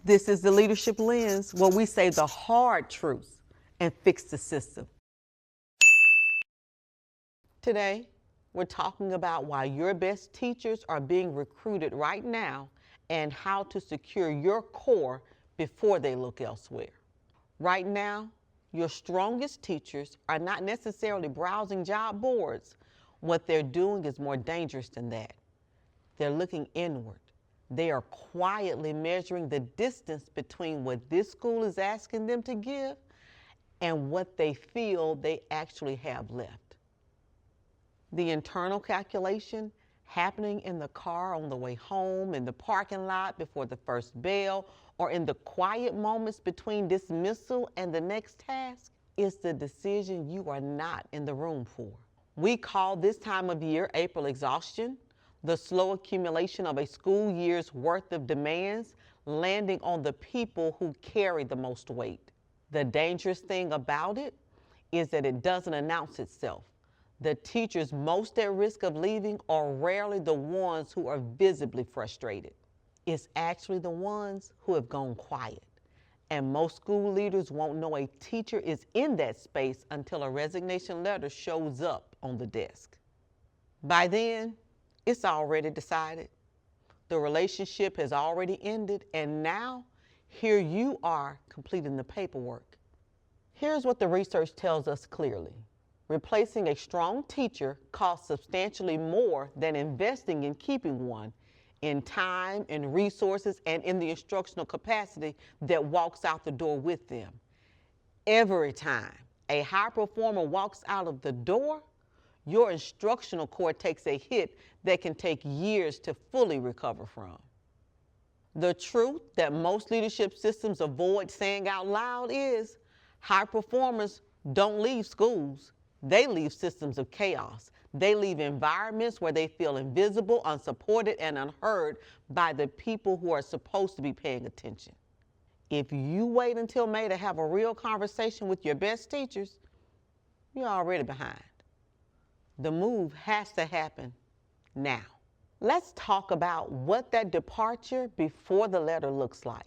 This is the Leadership Lens, where we say the hard truths and fix the system. Today, we're talking about why your best teachers are being recruited right now and how to secure your core before they look elsewhere. Right now, your strongest teachers are not necessarily browsing job boards. What they're doing is more dangerous than that. They're looking inward. They are quietly measuring the distance between what this school is asking them to give and what they feel they actually have left. The internal calculation happening in the car on the way home, in the parking lot before the first bell, or in the quiet moments between dismissal and the next task is the decision you are not in the room for. We call this time of year April Exhaustion, the slow accumulation of a school year's worth of demands landing on the people who carry the most weight. The dangerous thing about it is that it doesn't announce itself. The teachers most at risk of leaving are rarely the ones who are visibly frustrated. It's actually the ones who have gone quiet. And most school leaders won't know a teacher is in that space until a resignation letter shows up on the desk. By then, it's already decided. The relationship has already ended, and now here you are completing the paperwork. Here's what the research tells us clearly. Replacing a strong teacher costs substantially more than investing in keeping one in time, in resources, and in the instructional capacity that walks out the door with them. Every time a high performer walks out of the door, your instructional core takes a hit that can take years to fully recover from. The truth that most leadership systems avoid saying out loud is high performers don't leave schools. They leave systems of chaos. They leave environments where they feel invisible, unsupported, and unheard by the people who are supposed to be paying attention. If you wait until May to have a real conversation with your best teachers, you're already behind. The move has to happen now. Let's talk about what that departure before the letter looks like.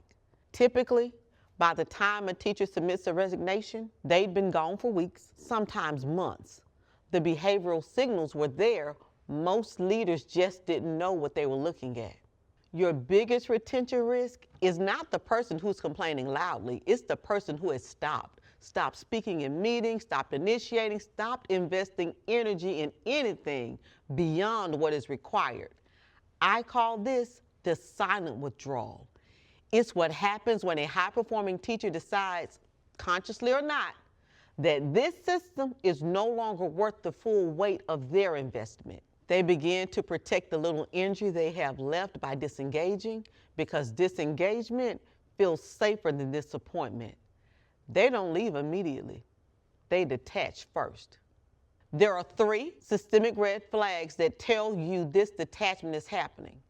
Typically, by the time a teacher submits a resignation, they'd been gone for weeks, sometimes months. The behavioral signals were there. Most leaders just didn't know what they were looking at. Your biggest retention risk is not the person who's complaining loudly. It's the person who has stopped speaking in meetings, stopped initiating, stopped investing energy in anything beyond what is required. I call this the silent withdrawal. It's what happens when a high-performing teacher decides, consciously or not, that this system is no longer worth the full weight of their investment. They begin to protect the little injury they have left by disengaging, because disengagement feels safer than disappointment. They don't leave immediately. They detach first. There are 3 systemic red flags that tell you this detachment is happening.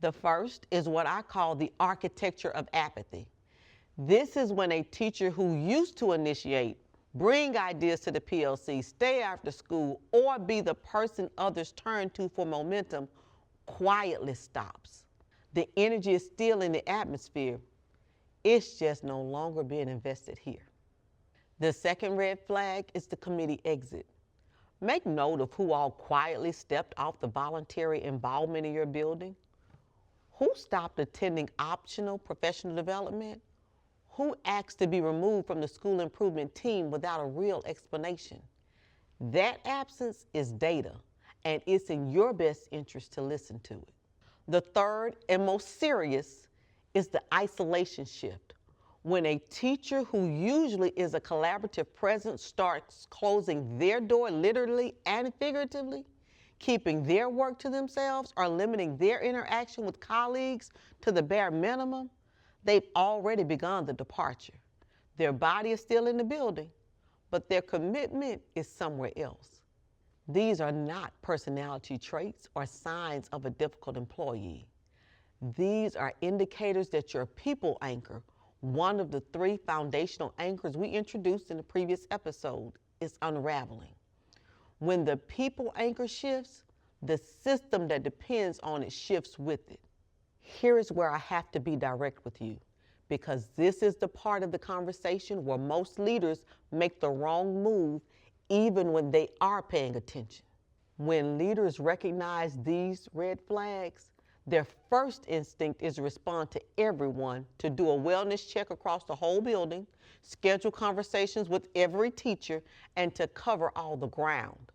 The first is what I call the architecture of apathy. This is when a teacher who used to initiate, bring ideas to the PLC, stay after school, or be the person others turn to for momentum, quietly stops. The energy is still in the atmosphere. It's just no longer being invested here. The second red flag is the committee exit. Make note of who all quietly stepped off the voluntary involvement in your building. Who stopped attending optional professional development? Who asked to be removed from the school improvement team without a real explanation? That absence is data, and it's in your best interest to listen to it. The third and most serious is the isolation shift. When a teacher who usually is a collaborative presence starts closing their door literally and figuratively, keeping their work to themselves or limiting their interaction with colleagues to the bare minimum, they've already begun the departure. Their body is still in the building, but their commitment is somewhere else. These are not personality traits or signs of a difficult employee. These are indicators that your people anchor, one of the 3 foundational anchors we introduced in the previous episode, is unraveling. When the people anchor shifts, the system that depends on it shifts with it. Here is where I have to be direct with you. because this is the part of the conversation where most leaders make the wrong move even when they are paying attention. When leaders recognize these red flags, their first instinct is to respond to everyone, to do a wellness check across the whole building, schedule conversations with every teacher, and to cover all the ground.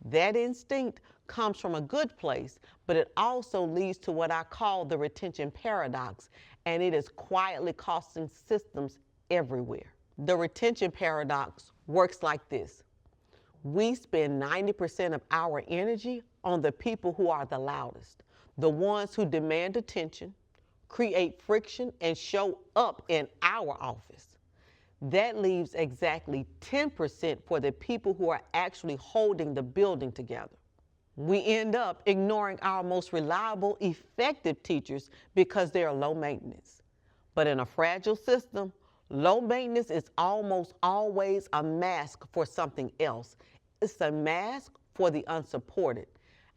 That instinct comes from a good place, but it also leads to what I call the retention paradox, and it is quietly costing systems everywhere. The retention paradox works like this. We spend 90% of our energy on the people who are the loudest, the ones who demand attention, create friction, and show up in our office. That leaves exactly 10% for the people who are actually holding the building together. We end up ignoring our most reliable, effective teachers because they are low maintenance. But in a fragile system, low maintenance is almost always a mask for something else. It's a mask for the unsupported,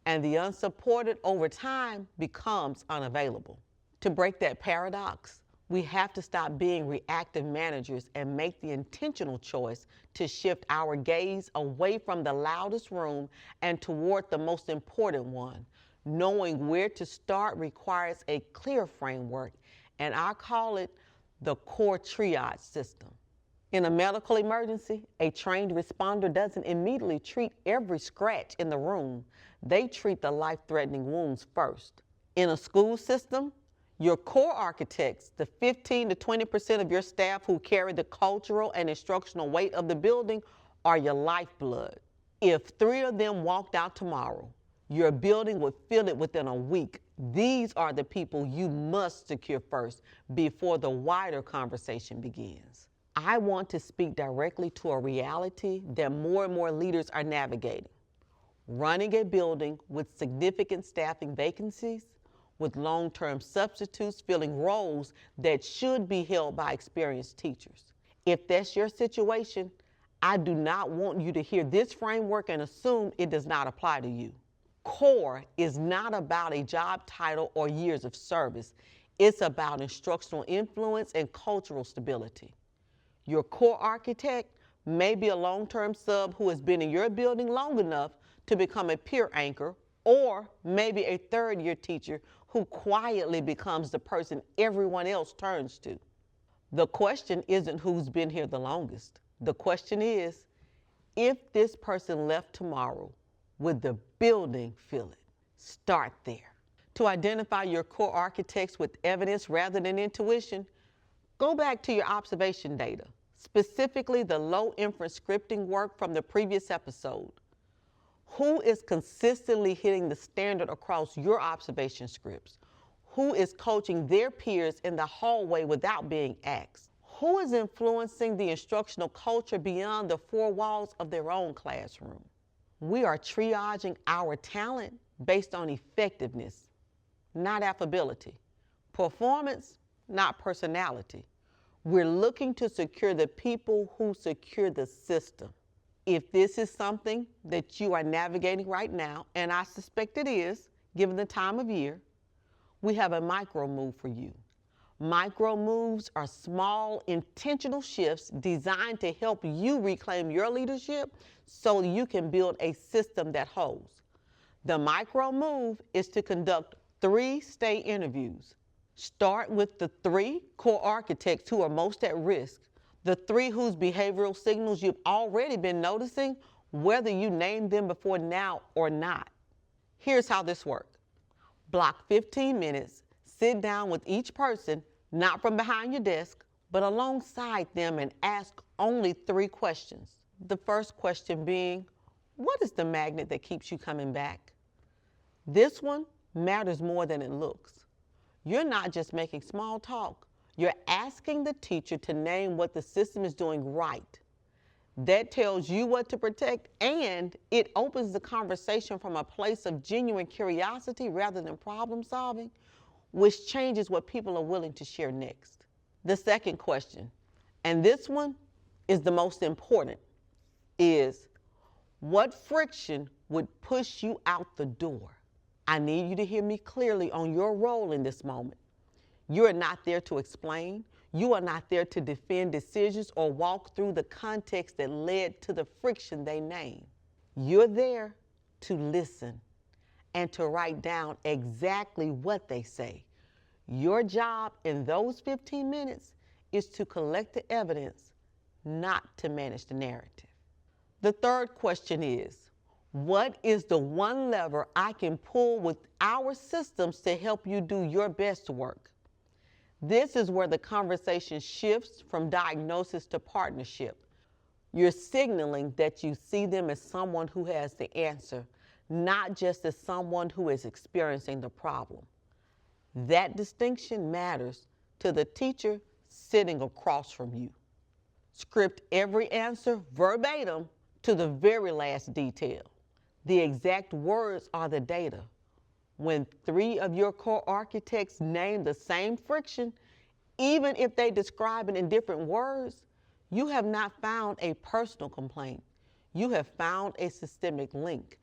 and the unsupported over time becomes unavailable. To break that paradox, we have to stop being reactive managers and make the intentional choice to shift our gaze away from the loudest room and toward the most important one. Knowing where to start requires a clear framework, and I call it the core triage system. In a medical emergency, a trained responder doesn't immediately treat every scratch in the room. They treat the life-threatening wounds first. In a school system, your core architects, the 15 to 20% of your staff who carry the cultural and instructional weight of the building, are your lifeblood. If 3 of them walked out tomorrow, your building would feel it within a week. These are the people you must secure first before the wider conversation begins. I want to speak directly to a reality that more and more leaders are navigating. Running a building with significant staffing vacancies, with long-term substitutes filling roles that should be held by experienced teachers. If that's your situation, I do not want you to hear this framework and assume it does not apply to you. Core is not about a job title or years of service. It's about instructional influence and cultural stability. Your core architect may be a long-term sub who has been in your building long enough to become a peer anchor, or maybe a third-year teacher who quietly becomes the person everyone else turns to. The question isn't who's been here the longest. The question is, if this person left tomorrow, would the building feel it? Start there. To identify your core architects with evidence rather than intuition, go back to your observation data, specifically the low inference scripting work from the previous episode. Who is consistently hitting the standard across your observation scripts? Who is coaching their peers in the hallway without being asked? Who is influencing the instructional culture beyond the 4 walls of their own classroom? We are triaging our talent based on effectiveness, not affability. Performance, not personality. We're looking to secure the people who secure the system. If this is something that you are navigating right now, and I suspect it is, given the time of year, we have a micro move for you. Micro moves are small, intentional shifts designed to help you reclaim your leadership so you can build a system that holds. The micro move is to conduct 3 stay interviews. Start with the 3 core architects who are most at risk, the 3 whose behavioral signals you've already been noticing, whether you named them before now or not. Here's how this works. Block 15 minutes, sit down with each person, not from behind your desk, but alongside them, and ask only 3 questions. The first question being, what is the magnet that keeps you coming back? This one matters more than it looks. You're not just making small talk. You're asking the teacher to name what the system is doing right. That tells you what to protect, and it opens the conversation from a place of genuine curiosity rather than problem solving, which changes what people are willing to share next. The second question, and this one is the most important, is what friction would push you out the door? I need you to hear me clearly on your role in this moment. You are not there to explain. You are not there to defend decisions or walk through the context that led to the friction they name. You're there to listen and to write down exactly what they say. Your job in those 15 minutes is to collect the evidence, not to manage the narrative. The third question is, what is the one lever I can pull with our systems to help you do your best work? This is where the conversation shifts from diagnosis to partnership. You're signaling that you see them as someone who has the answer, not just as someone who is experiencing the problem. That distinction matters to the teacher sitting across from you. Script every answer verbatim to the very last detail. The exact words are the data. When 3 of your core architects name the same friction, even if they describe it in different words, you have not found a personal complaint. You have found a systemic link.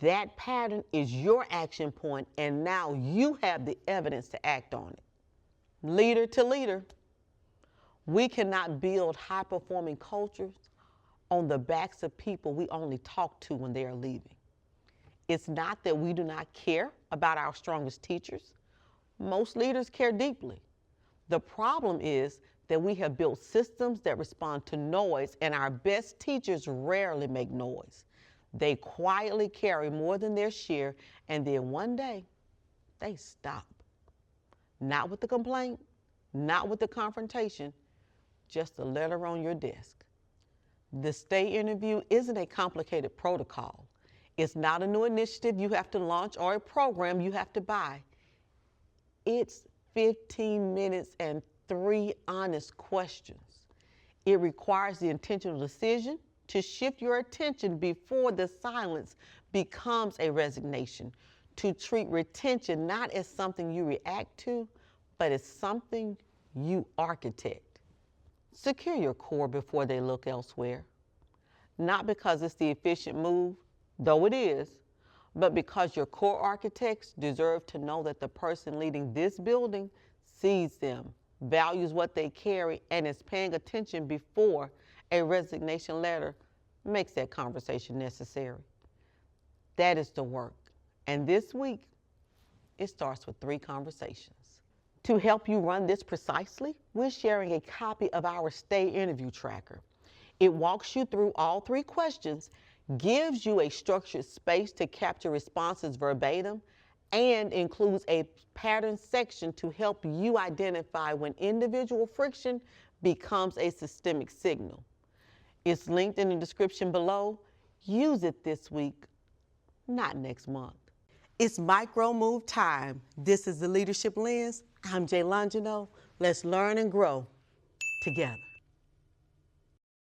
That pattern is your action point, and now you have the evidence to act on it. Leader to leader, we cannot build high-performing cultures on the backs of people we only talk to when they are leaving. It's not that we do not care about our strongest teachers. Most leaders care deeply. The problem is that we have built systems that respond to noise, and our best teachers rarely make noise. They quietly carry more than their share, and then one day, they stop. Not with the complaint, not with the confrontation, just a letter on your desk. The stay interview isn't a complicated protocol. It's not a new initiative you have to launch or a program you have to buy. It's 15 minutes and 3 honest questions. It requires the intentional decision to shift your attention before the silence becomes a resignation, to treat retention not as something you react to, but as something you architect. Secure your core before they look elsewhere. Not because it's the efficient move, though it is, but because your core architects deserve to know that the person leading this building sees them, values what they carry, and is paying attention before a resignation letter makes that conversation necessary. That is the work. And this week, it starts with 3 conversations. To help you run this precisely, we're sharing a copy of our Stay Interview Tracker. It walks you through all 3 questions, gives you a structured space to capture responses verbatim, and includes a pattern section to help you identify when individual friction becomes a systemic signal. It's linked in the description below. Use it this week, not next month. It's micro move time. This is the Leadership Lens. I'm Jay Longino. Let's learn and grow together.